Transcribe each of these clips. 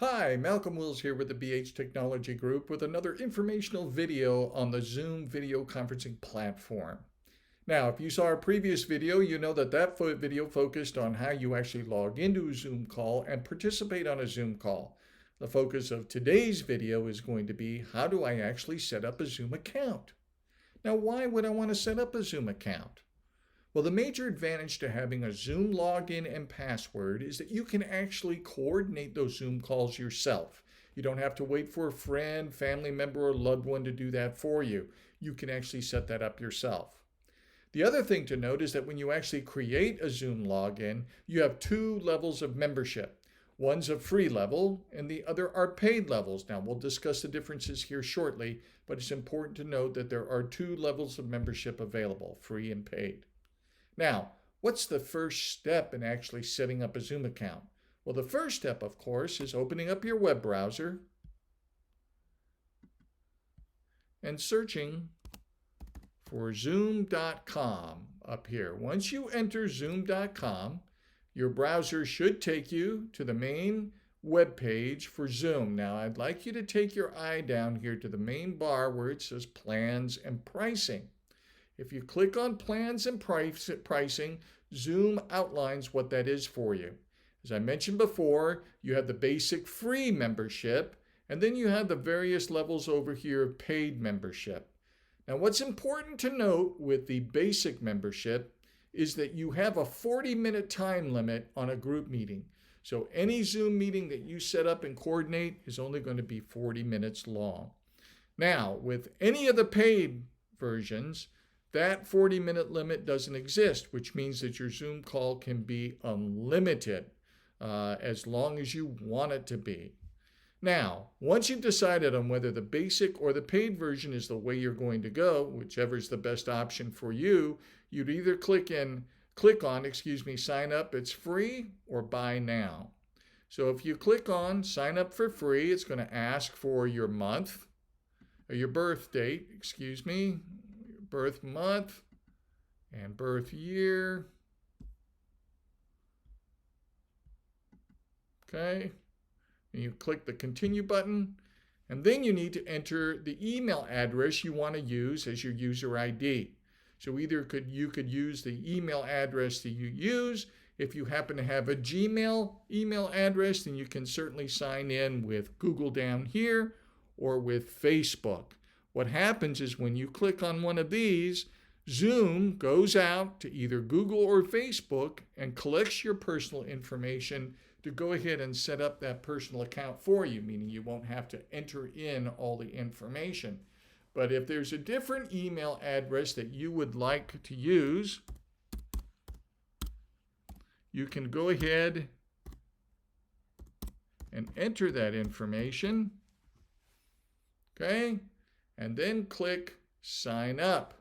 Hi, Malcolm Wills here with the BH Technology Group with another informational video on the Zoom video conferencing platform. Now, if you saw our previous video, you know that video focused on how you actually log into a Zoom call and participate on a Zoom call. The focus of today's video is going to be how do I actually set up a Zoom account? Now, why would I want to set up a Zoom account? Well, the major advantage to having a Zoom login and password is that you can actually coordinate those Zoom calls yourself. You don't have to wait for a friend, family member, or loved one to do that for you. You can actually set that up yourself. The other thing to note is that when you actually create a Zoom login, you have two levels of membership. One's a free level and the other are paid levels. Now, we'll discuss the differences here shortly, but it's important to note that there are two levels of membership available, free and paid. Now, what's the first step in actually setting up a Zoom account? Well, the first step, of course, is opening up your web browser and searching for zoom.com up here. Once you enter zoom.com, your browser should take you to the main web page for Zoom. Now, I'd like you to take your eye down here to the main bar where it says Plans and Pricing. If you click on Plans and Pricing, Zoom outlines what that is for you. As I mentioned before, you have the basic free membership, and then you have the various levels over here of paid membership. Now, what's important to note with the basic membership is that you have a 40-minute time limit on a group meeting. So any Zoom meeting that you set up and coordinate is only going to be 40 minutes long. Now, with any of the paid versions, that 40-minute limit doesn't exist, which means that your Zoom call can be unlimited as long as you want it to be. Now, once you've decided on whether the basic or the paid version is the way you're going to go, whichever is the best option for you, you'd either click on sign up, it's free, or buy now. So if you click on sign up for free, it's going to ask for your month, or your birth date, birth month and birth year. Okay, and you click the continue button, and then you need to enter the email address you want to use as your user ID. So either you could use the email address that you use. If you happen to have a Gmail email address, then you can certainly sign in with Google down here or with Facebook. What happens is when you click on one of these, Zoom goes out to either Google or Facebook and collects your personal information to go ahead and set up that personal account for you, meaning you won't have to enter in all the information. But if there's a different email address that you would like to use, you can go ahead and enter that information. Okay? And then click sign up.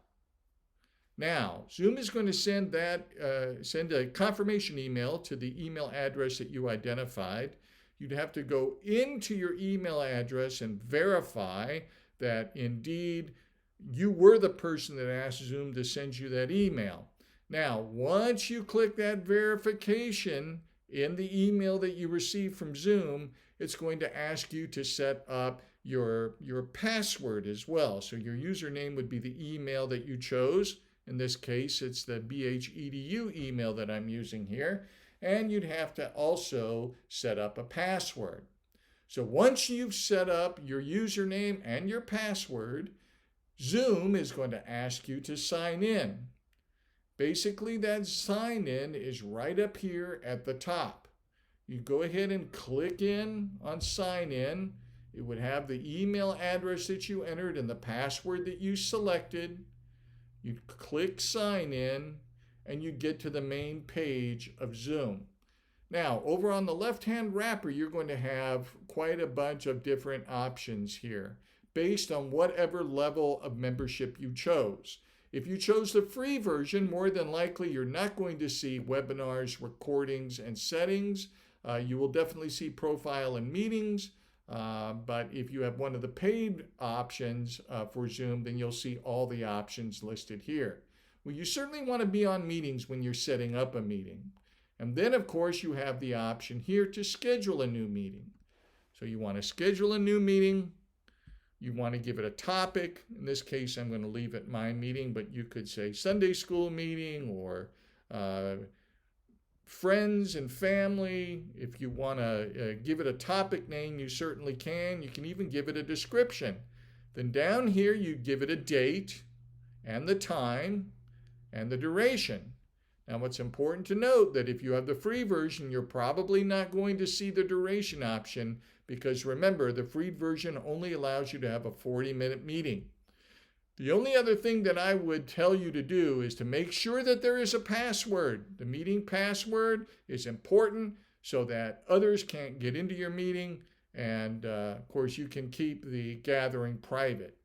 Now, Zoom is going to send a confirmation email to the email address that you identified. You'd have to go into your email address and verify that indeed you were the person that asked Zoom to send you that email. Now, once you click that verification in the email that you received from Zoom, it's going to ask you to set up your password as well. So your username would be the email that you chose. In this case, it's the BHEDU email that I'm using here. And you'd have to also set up a password. So once you've set up your username and your password, Zoom is going to ask you to sign in. Basically, that sign in is right up here at the top. You go ahead and click in on sign in. It would have the email address that you entered and the password that you selected. You'd click sign in and you get to the main page of Zoom. Now, over on the left-hand wrapper, you're going to have quite a bunch of different options here based on whatever level of membership you chose. If you chose the free version, more than likely you're not going to see webinars, recordings, and settings. You will definitely see profile and meetings. But if you have one of the paid options for Zoom, then you'll see all the options listed here. Well, you certainly want to be on meetings when you're setting up a meeting. And then, of course, you have the option here to schedule a new meeting. So you want to schedule a new meeting. You want to give it a topic. In this case, I'm going to leave it my meeting, but you could say Sunday school meeting or friends and family. If you want to give it a topic name, you certainly can. You can even give it a description. Then down here, you give it a date and the time and the duration. Now, what's important to note that if you have the free version, you're probably not going to see the duration option because remember, the free version only allows you to have a 40-minute meeting. The only other thing that I would tell you to do is to make sure that there is a password. The meeting password is important so that others can't get into your meeting, and of course you can keep the gathering private.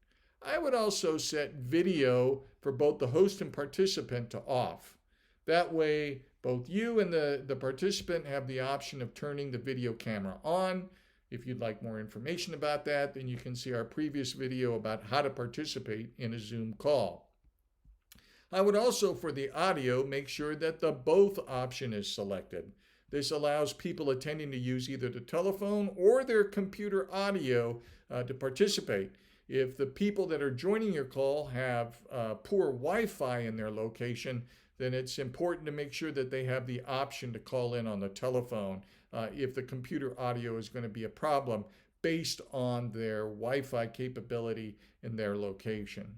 I would also set video for both the host and participant to off. That way both you and the participant have the option of turning the video camera on. If you'd like more information about that, then you can see our previous video about how to participate in a Zoom call. I would also, for the audio, make sure that the both option is selected. This allows people attending to use either the telephone or their computer audio to participate. If the people that are joining your call have poor Wi-Fi in their location, then it's important to make sure that they have the option to call in on the telephone if the computer audio is going to be a problem based on their Wi-Fi capability in their location.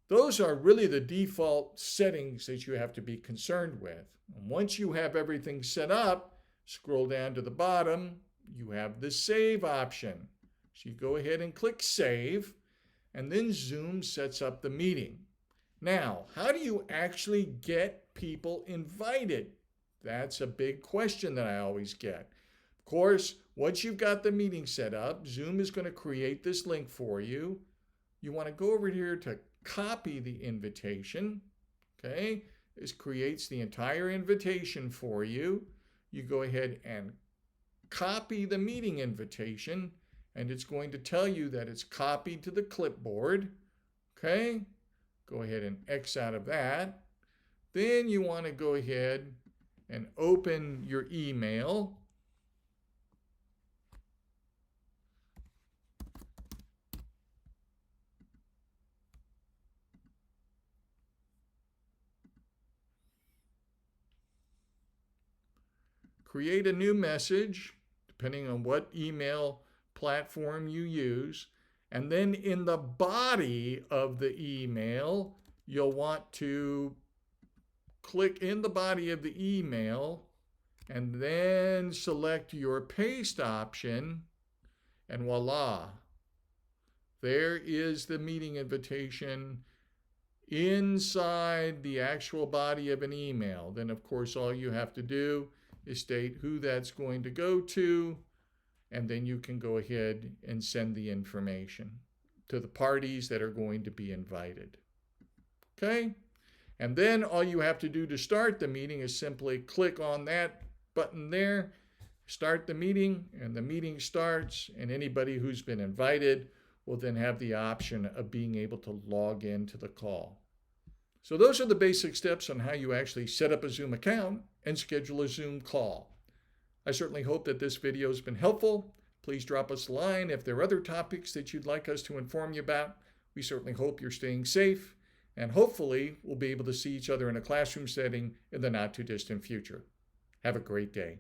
Those are really the default settings that you have to be concerned with. And once you have everything set up, scroll down to the bottom, you have the save option. So you go ahead and click save, and then Zoom sets up the meeting. Now, how do you actually get people invited? That's a big question that I always get. Of course, once you've got the meeting set up, Zoom is going to create this link for you. You want to go over here to copy the invitation. Okay, this creates the entire invitation for you. You go ahead and copy the meeting invitation, and it's going to tell you that it's copied to the clipboard. Okay, go ahead and X out of that. Then you want to go ahead and open your email. Create a new message, depending on what email platform you use. And then in the body of the email, you'll want to click in the body of the email and then select your paste option, and voila. There is the meeting invitation inside the actual body of an email. Then, of course, all you have to do is state who that's going to go to, and then you can go ahead and send the information to the parties that are going to be invited. Okay? And then all you have to do to start the meeting is simply click on that button there, start the meeting, and the meeting starts, and anybody who's been invited will then have the option of being able to log into the call. So those are the basic steps on how you actually set up a Zoom account and schedule a Zoom call. I certainly hope that this video has been helpful. Please drop us a line if there are other topics that you'd like us to inform you about. We certainly hope you're staying safe, and hopefully we'll be able to see each other in a classroom setting in the not too distant future. Have a great day.